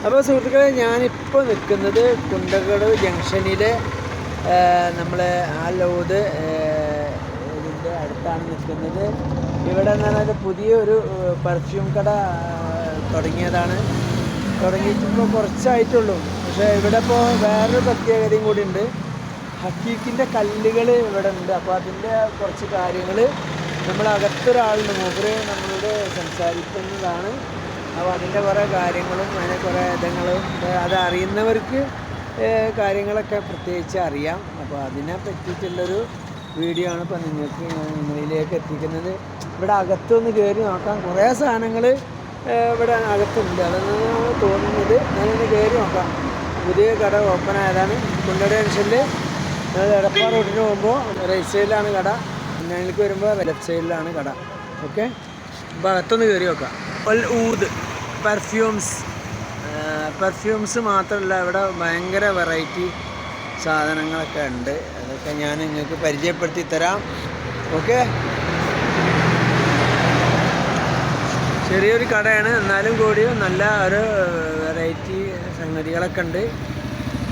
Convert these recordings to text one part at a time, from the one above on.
അപ്പോൾ സുഹൃത്തുക്കളെ, ഞാനിപ്പോൾ നിൽക്കുന്നത് കുണ്ടക്കടവ് ജംഗ്ഷനിലെ നമ്മളെ ആലോത് ഇതിൻ്റെ അടുത്താണ് നിൽക്കുന്നത്. ഇവിടെ എന്ന് പറഞ്ഞാൽ പുതിയൊരു പെർഫ്യൂം കട തുടങ്ങിയതാണ്. തുടങ്ങിയിട്ടിപ്പോൾ കുറച്ചായിട്ടുള്ളൂ. പക്ഷേ ഇവിടെ ഇപ്പോൾ വേറൊരു പ്രത്യേകതയും കൂടി ഉണ്ട്. ഹക്കീക്കിൻ്റെ കല്ലുകൾ ഇവിടെ ഉണ്ട്. അപ്പോൾ അതിൻ്റെ കുറച്ച് കാര്യങ്ങൾ നമ്മൾ അകത്തൊരാളുണ്ട്, മൂപ്പര് നമ്മളോട് സംസാരിക്കുന്നതാണ്. അപ്പോൾ അതിൻ്റെ കുറേ കാര്യങ്ങളും അതിനെ കുറേ ഇതങ്ങളും അത് അറിയുന്നവർക്ക് കാര്യങ്ങളൊക്കെ പ്രത്യേകിച്ച് അറിയാം. അപ്പോൾ അതിനെ പറ്റിയിട്ടുള്ളൊരു വീഡിയോ ആണ് ഇപ്പോൾ നിങ്ങളിലേക്ക് എത്തിക്കുന്നത്. ഇവിടെ അകത്തൊന്ന് കയറി നോക്കാം. കുറേ സാധനങ്ങൾ ഇവിടെ അകത്തുണ്ട്. അതെന്ന് തോന്നുന്നത്. ഞാനൊന്ന് കയറി നോക്കാം. പുതിയ കട ഓപ്പൺ ആയതാണ്. കുണ്ടക്കടവ് ജംഗ്ഷനിൽ എടപ്പാൾ റോഡിന് പോകുമ്പോൾ റൈറ്റ് സൈഡിലാണ് കട, ഞാനിലേക്ക് വരുമ്പോൾ ലെഫ്റ്റ് സൈഡിലാണ് കട. ഓക്കെ, അപ്പോൾ അകത്തൊന്ന് കയറി നോക്കാം. ഊദ് പെർഫ്യൂംസ് മാത്രമല്ല, ഇവിടെ ഭയങ്കര വെറൈറ്റി സാധനങ്ങളൊക്കെ ഉണ്ട്. അതൊക്കെ ഞാൻ നിങ്ങൾക്ക് പരിചയപ്പെടുത്തി തരാം. ഓക്കെ, ചെറിയൊരു കടയാണ്, എന്നാലും കൂടിയും നല്ല ഒരു വെറൈറ്റി സംഗതികളൊക്കെ ഉണ്ട്.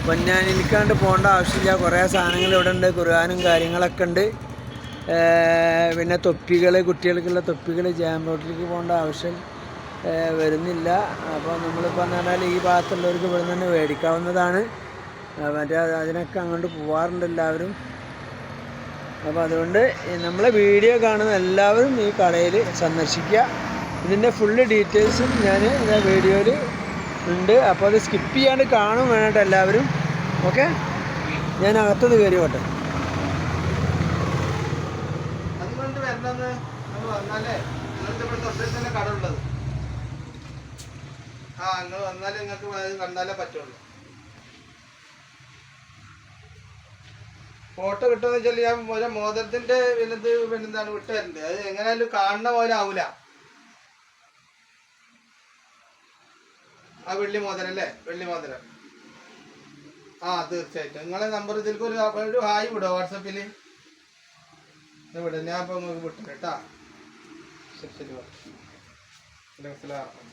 പൊന്നാനിയിലേക്കാണ്ട് പോകേണ്ട ആവശ്യമില്ല. കുറേ സാധനങ്ങൾ ഇവിടെ ഉണ്ട്. ഖുർആനും കാര്യങ്ങളൊക്കെ ഉണ്ട്. പിന്നെ തൊപ്പികൾ, കുട്ടികൾക്കുള്ള തൊപ്പികൾ, ജാം റോട്ടിലേക്ക് പോകേണ്ട ആവശ്യം വരുന്നില്ല. അപ്പോൾ നമ്മളിപ്പോൾ എന്ന് പറഞ്ഞാൽ ഈ ഭാഗത്തുള്ളവർക്ക് ഇവിടെ നിന്ന് മേടിക്കാവുന്നതാണ്. മറ്റേ അതിനൊക്കെ അങ്ങോട്ട് പോകാറുണ്ട് എല്ലാവരും. അപ്പോൾ അതുകൊണ്ട് നമ്മളെ വീഡിയോ കാണുന്ന എല്ലാവരും ഈ കടയിൽ സന്ദർശിക്കുക. ഇതിൻ്റെ ഫുള്ള് ഡീറ്റെയിൽസും ഞാൻ വീഡിയോയിൽ ഉണ്ട്. അപ്പോൾ അത് സ്കിപ്പ് ചെയ്യാണ്ട് കാണും വേണം എല്ലാവരും. ഓക്കെ, ഞാൻ അകത്തുനിന്ന് കയറി പോട്ടെ. അതുകൊണ്ട് വരണമെന്ന് നമ്മൾ വന്നാലേ നിങ്ങൾക്ക് ഇവിടെ തൊട്ടടുത്ത് തന്നെ കട ഉള്ളത്. നിങ്ങൾ വന്നാലേ നിങ്ങൾക്ക് കണ്ടാലേ പറ്റുള്ളൂ. ഫോട്ടോ കിട്ടുമെന്ന് വെച്ചാൽ ഞാൻ ഒരു മോതിരത്തിന്റെ പിന്നെന്താണ് വിട്ടുതരണ്ടേ. അത് എങ്ങനെയാലും കാണുന്ന പോലെ ആവൂല. ആ വെള്ളി മോതിരം അല്ലേ, വെള്ളി മോതിരം. തീർച്ചയായിട്ടും നിങ്ങളെ നമ്പർ ഇതിലേക്ക് ഒരു ഹായ് വിടോ വാട്സപ്പിൽ വിടാം. ഞാൻ ഇപ്പോൾ നിങ്ങൾക്ക് വിട്ടു കേട്ടാ. ശരി മനസ്സിലാക്കാം.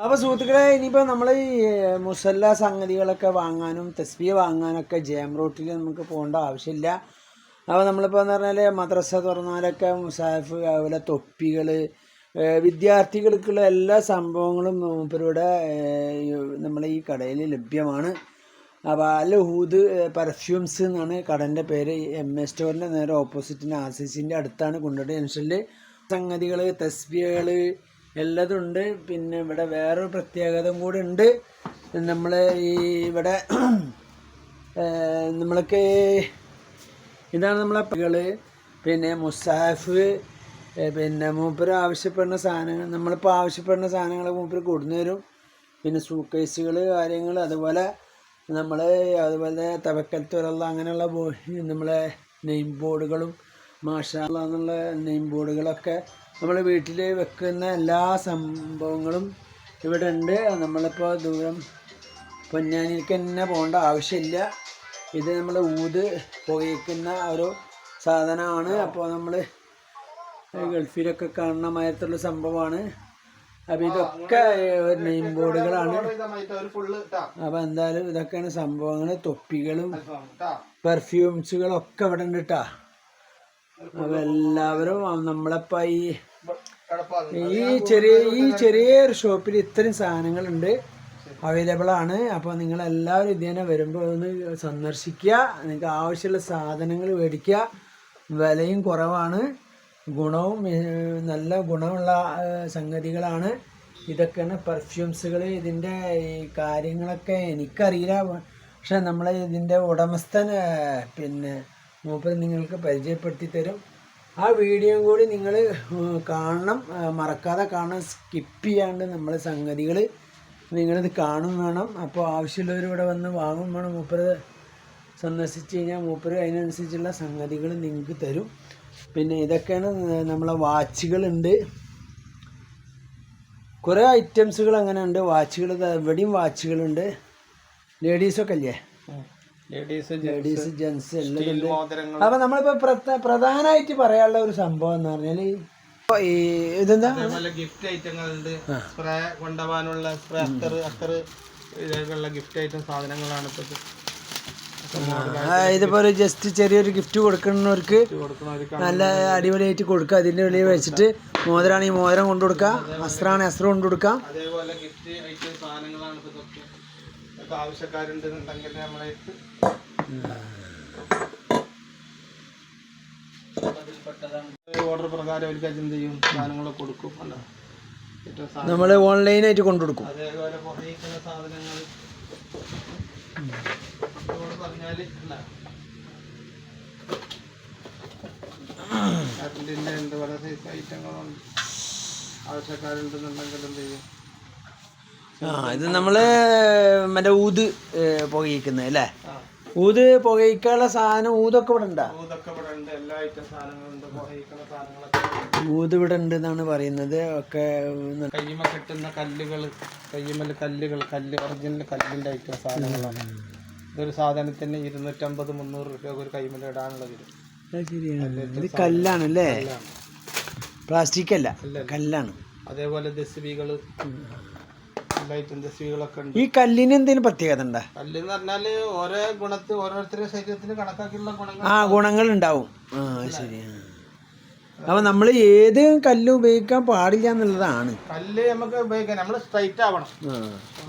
അപ്പോൾ സുഹൃത്തുക്കളെ, ഇനിയിപ്പോൾ നമ്മൾ ഈ മുസല്ല സംഗതികളൊക്കെ വാങ്ങാനും തസ്ബീഹ് വാങ്ങാനൊക്കെ ജാം റോട്ടിൽ നമുക്ക് പോകേണ്ട ആവശ്യമില്ല. അപ്പോൾ നമ്മളിപ്പോൾ എന്ന് പറഞ്ഞാൽ മദ്രസ തുറന്നാലൊക്കെ മുസാഫ്, അതുപോലെ തൊപ്പികൾ, വിദ്യാർത്ഥികൾക്കുള്ള എല്ലാ സംഭവങ്ങളും മൂപ്പരുടെ നമ്മളെ ഈ കടയിൽ ലഭ്യമാണ്. അപ്പോൾ അൽ ഹൂദ് പെർഫ്യൂംസ് എന്നാണ് കടൻ്റെ പേര്. MA സ്റ്റോറിൻ്റെ നേരെ ഓപ്പോസിറ്റിന് RCCൻ്റെ അടുത്താണ് കുണ്ടക്കടവ് ജംഗ്ഷനിൽ. സംഗതികൾ, തസ്ബീഹുകൾ എല്ലാതും ഉണ്ട്. പിന്നെ ഇവിടെ വേറൊരു പ്രത്യേകത കൂടി ഉണ്ട്. നമ്മൾ ഈ ഇവിടെ നമ്മൾക്ക് ഇതാണ് നമ്മളെ പകൾ, പിന്നെ മുസാഫ്, പിന്നെ മൂപ്പര് ആവശ്യപ്പെടുന്ന സാധനങ്ങൾ, നമ്മളിപ്പോൾ ആവശ്യപ്പെടുന്ന സാധനങ്ങൾ മൂപ്പര് കൊടുന്നു തരും. പിന്നെ സൂക്കേസുകൾ, കാര്യങ്ങൾ, അതുപോലെ തവക്കൽത്തു അലല്ലാഹ് അങ്ങനെയുള്ള നമ്മളെ നെയിം ബോർഡുകളും മാഷാ അല്ലാഹ് എന്നുള്ള നെയിം ബോർഡുകളൊക്കെ നമ്മൾ വീട്ടിൽ വെക്കുന്ന എല്ലാ സംഭവങ്ങളും ഇവിടെ ഉണ്ട്. നമ്മളിപ്പോൾ ദൂരം പൊന്നാനിക്ക് തന്നെ പോകേണ്ട ആവശ്യമില്ല. ഇത് നമ്മൾ ഊത് പുകയ്ക്കുന്ന ഒരു സാധനമാണ്. അപ്പോൾ നമ്മൾ ഗൾഫിലൊക്കെ കാണുന്ന മാതിരത്തുള്ള സംഭവമാണ്. അപ്പോൾ ഇതൊക്കെ നെയിം ബോർഡുകളാണ്. അപ്പോൾ എന്തായാലും ഇതൊക്കെയാണ് സംഭവങ്ങൾ. തൊപ്പികളും പെർഫ്യൂംസുകളൊക്കെ ഇവിടെ ഉണ്ട് കേട്ടോ. അപ്പോൾ എല്ലാവരും നമ്മളിപ്പോൾ ഈ ചെറിയൊരു ഷോപ്പിൽ ഇത്രയും സാധനങ്ങളുണ്ട്, അവൈലബിൾ ആണ്. അപ്പോൾ നിങ്ങളെല്ലാവരും ഇതേനെ വരുമ്പോൾ ഒന്ന് സന്ദർശിക്കുക. നിങ്ങൾക്ക് ആവശ്യമുള്ള സാധനങ്ങൾ മേടിക്കുക. വിലയും കുറവാണ്, ഗുണവും നല്ല ഗുണമുള്ള സംഗതികളാണ്. ഇതൊക്കെയാണ് പെർഫ്യൂംസുകൾ. ഇതിൻ്റെ ഈ കാര്യങ്ങളൊക്കെ എനിക്കറിയില്ല, പക്ഷെ നമ്മൾ ഇതിൻ്റെ ഉടമസ്ഥൻ പിന്നെ മൂപ്പര് നിങ്ങൾക്ക് പരിചയപ്പെടുത്തി തരും. ആ വീഡിയോയും കൂടി നിങ്ങൾ കാണണം, മറക്കാതെ കാണാൻ, സ്കിപ്പ് ചെയ്യാണ്ട് നമ്മൾ സംഗതികൾ നിങ്ങളിത് കാണും വേണം. അപ്പോൾ ആവശ്യമുള്ളവർ ഇവിടെ വന്ന് വാങ്ങും വേണം. മൂപ്പര് സന്ദർശിച്ച് കഴിഞ്ഞാൽ മൂപ്പര് അതിനനുസരിച്ചുള്ള സംഗതികൾ നിങ്ങൾക്ക് തരും. പിന്നെ ഇതൊക്കെയാണ് നമ്മളെ വാച്ചുകളുണ്ട്, കുറേ ഐറ്റംസുകൾ അങ്ങനെ ഉണ്ട്. വാച്ചുകൾ ഇവിടെയും വാച്ചുകളുണ്ട്. ലേഡീസൊക്കെ അല്ലേ, ലേഡീസ് ജെൻസ് എല്ലാം ഉണ്ട്. അപ്പം നമ്മളിപ്പോൾ പ്രധാനമായിട്ട് പറയാനുള്ള ഒരു സംഭവം എന്ന് പറഞ്ഞാൽ ഈ ഇതെന്താ ഗിഫ്റ്റ് ഐറ്റങ്ങളുണ്ട്, സ്പ്രേ കൊണ്ടുപോകാനുള്ള സ്പ്രേ, അത്തർ ഇതൊക്കെയുള്ള ഗിഫ്റ്റ് ഐറ്റം സാധനങ്ങളാണ് ഇപ്പോൾ. ഇതിപ്പോൾ ഒരു ജസ്റ്റ് ചെറിയൊരു ഗിഫ്റ്റ് കൊടുക്കുന്നവർക്ക് നല്ല അടിപൊളിയായിട്ട് കൊടുക്കുക. അതിൻ്റെ ഉള്ളിൽ വെച്ചിട്ട് മോതിരാണെങ്കിൽ മോതിരം കൊണ്ടു കൊടുക്കുക, വസ്ത്രമാണെങ്കിൽ വസ്ത്രം കൊണ്ടു കൊടുക്കാം. അതേപോലെ ഗിഫ്റ്റ് ഐറ്റം സാധനങ്ങളാണ് ഇതൊക്കെ. ആവശ്യക്കാരുണ്ടെന്നുണ്ടെങ്കിൽ നമ്മളെ ഓർഡർ പ്രകാരം അവർക്ക് എന്ത് ചെയ്യും, സാധനങ്ങൾ കൊടുക്കും. നമ്മൾ ഓൺലൈനായിട്ട് കൊണ്ടു കൊടുക്കും. അതേപോലെ പുറയിക്കുന്ന സാധനങ്ങൾ പറഞ്ഞാല് എന്താ പറയുക, സൈസ് ഐറ്റങ്ങളുണ്ട്. ആവശ്യക്കാരുണ്ടെന്നുണ്ടെങ്കിൽ എന്ത് ചെയ്യും. ഇത് നമ്മൾ മറ്റേ ഊത് പുകയിക്കുന്നത് അല്ലേ, ഊത് പുകയിക്കാനുള്ള സാധനം ഊതൊക്കെ ഇവിടെ ഉണ്ടാ, എല്ലാ ഐറ്റം സാധനങ്ങളുണ്ട്. പുകയിക്കുന്ന സാധനങ്ങളൊക്കെ ഊത് ഇവിടെ ഉണ്ട് എന്നാണ് പറയുന്നത്. ഒക്കെ കയ്യുമ കിട്ടുന്ന കല്ലുകൾ, കല്ല് ഒറിജിനൽ കല്ലിൻ്റെ ഐറ്റം സാധനങ്ങളാണ്. ഇതൊരു സാധനത്തിന് 250-300 രൂപ ഒരു കൈമല ഇടാനുള്ളത്. ശരിയാണ്, ഇത് കല്ലാണല്ലേ, പ്ലാസ്റ്റിക് അല്ല, കല്ലാണ്. അതേപോലെ ദസ്ബികൾ, ദസ്ബികളൊക്കെ ഉണ്ട്. ഈ കല്ലിന് എന്തെങ്കിലും പ്രത്യേകത ഉണ്ടോ? കല്ലെന്ന് പറഞ്ഞാല് ഓരോ ഗുണത്തിൽ ഓരോരുത്തരുടെ ശരീരത്തിന് കണക്കാക്കിയുള്ള ഗുണങ്ങൾ ഉണ്ടാവും. ശരിയാണ്. അപ്പൊ നമ്മൾ ഏത് കല്ല് ഉപയോഗിക്കാൻ പാടില്ല എന്നുള്ളതാണ്. കല്ല് നമുക്ക് ഉപയോഗിക്കാൻ നമ്മൾ സ്ട്രൈറ്റ് ആവണം.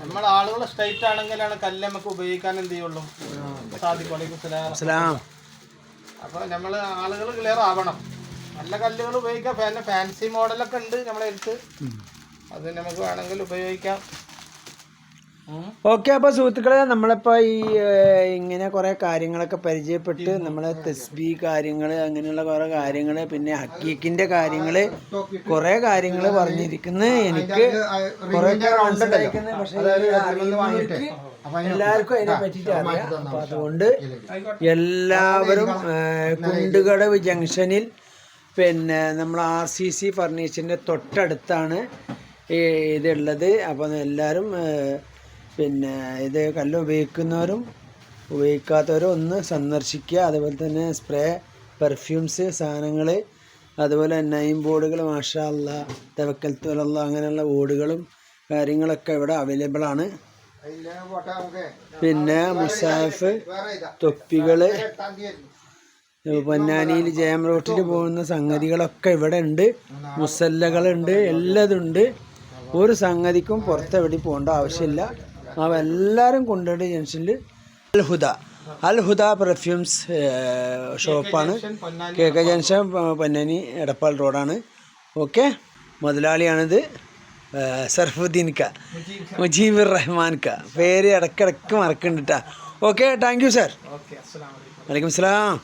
നമ്മുടെ ആളുകൾ സ്ട്രൈറ്റ് ആണെങ്കിലാണ് കല്ല് നമുക്ക് ഉപയോഗിക്കാൻ എന്ത് ചെയ്യുള്ളൂ, സാധിക്കുള്ളൂ. അപ്പൊ നമ്മള് ആളുകൾ ക്ലിയർ ആവണം. നല്ല കല്ലുകൾ ഉപയോഗിക്കാം. പിന്നെ ഫാൻസി മോഡലൊക്കെ ഉണ്ട് നമ്മളെ അടുത്ത്, അത് നമുക്ക് വേണമെങ്കിൽ ഉപയോഗിക്കാം. ഓക്കെ. അപ്പോൾ സുഹൃത്തുക്കളെ, നമ്മളിപ്പോൾ ഈ ഇങ്ങനെ കുറേ കാര്യങ്ങളൊക്കെ പരിചയപ്പെട്ട് നമ്മളെ തസ്ബീ കാര്യങ്ങൾ, അങ്ങനെയുള്ള കുറേ കാര്യങ്ങൾ, പിന്നെ ഹക്കീക്കിൻ്റെ കാര്യങ്ങൾ, കുറേ കാര്യങ്ങൾ പറഞ്ഞിരിക്കുന്നത് എനിക്ക് കുറേയൊക്കെ മനസ്സിലാക്കുന്നത്. പക്ഷേ എല്ലാവർക്കും അതിനെ പറ്റിയിട്ട് അറിയാം. അപ്പം അതുകൊണ്ട് എല്ലാവരും കുണ്ടുകടവ് ജംഗ്ഷനിൽ പിന്നെ നമ്മൾ RCC ഫർണിച്ചറിൻ്റെ തൊട്ടടുത്താണ് ഇതുള്ളത്. അപ്പോൾ എല്ലാവരും പിന്നെ ഇത് കല്ല് ഉപയോഗിക്കുന്നവരും ഉപയോഗിക്കാത്തവരും ഒന്ന് സന്ദർശിക്കുക. അതുപോലെ തന്നെ സ്പ്രേ, പെർഫ്യൂംസ് സാധനങ്ങൾ, അതുപോലെ നൈം ബോർഡുകൾ, മാഷാ അല്ലാ, തവക്കൽത്തു അലല്ലാ, അങ്ങനെയുള്ള ബോർഡുകളും കാര്യങ്ങളൊക്കെ ഇവിടെ അവൈലബിൾ ആണ്. പിന്നെ മുസാഫ്, തൊപ്പികൾ, പൊന്നാനിയിൽ ജയം റോട്ടിൽ പോകുന്ന സംഗതികളൊക്കെ ഇവിടെ ഉണ്ട്. മുസല്ലകളുണ്ട്, എല്ലാതുണ്ട്. ഒരു സംഗതിക്കും പുറത്തെവിടെ പോകേണ്ട ആവശ്യമില്ല. അപ്പോൾ എല്ലാവരും കൊണ്ടുപോയി ജംഗ്ഷനിൽ അൽ ഹുദ പെർഫ്യൂംസ് ഷോപ്പാണ്. KK ജംഗ്ഷൻ, പൊന്നാനി എടപ്പാൾ റോഡാണ്. ഓക്കെ. മുതലാളിയാണിത് സർഫുദ്ദീൻ ക, മുജീബുർ റഹ്മാൻ ക, പേര് ഇടയ്ക്കിടയ്ക്ക് മറക്കുന്നുണ്ട് കേട്ടോ. Okay, thank you sir. വലൈക്കും അസ്സലാം.